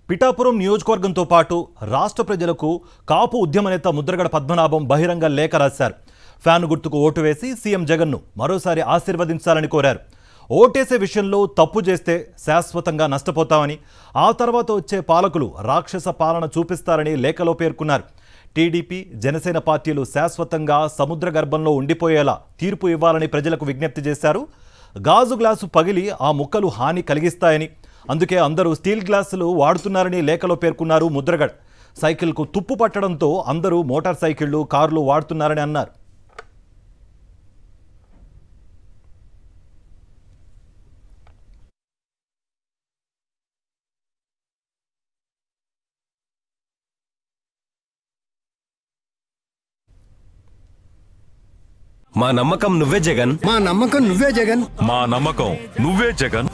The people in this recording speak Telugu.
పిఠాపురం నియోజకవర్గంతో పాటు రాష్ట్ర ప్రజలకు కాపు ఉద్యమ నేత ముద్రగడ పద్మనాభం బహిరంగ లేఖ రాశారు. ఫ్యాన్ గుర్తుకు ఓటు వేసి సీఎం జగన్ను మరోసారి ఆశీర్వదించాలని కోరారు. ఓటేసే విషయంలో తప్పు చేస్తే శాశ్వతంగా నష్టపోతామని, ఆ తర్వాత వచ్చే పాలకులు రాక్షస పాలన చూపిస్తారని లేఖలో పేర్కొన్నారు. టీడీపీ, జనసేన పార్టీలు శాశ్వతంగా సముద్ర గర్భంలో ఉండిపోయేలా తీర్పు ఇవ్వాలని ప్రజలకు విజ్ఞప్తి చేశారు. గాజు గ్లాసు పగిలి ఆ ముక్కలు హాని కలిగిస్తాయని, అందుకే అందరూ స్టీల్ గ్లాసులు వాడుతున్నారని లేఖలో పేర్కొన్నారు ముద్రగడ్. సైకిల్కు తుప్పు పట్టడంతో అందరూ మోటార్ సైకిళ్లు, కార్లు వాడుతున్నారని అన్నారు. మా నమ్మకం నువ్వే జగన్, మా నమ్మకం నువ్వే జగన్, మా నమ్మకం నువ్వే జగన్.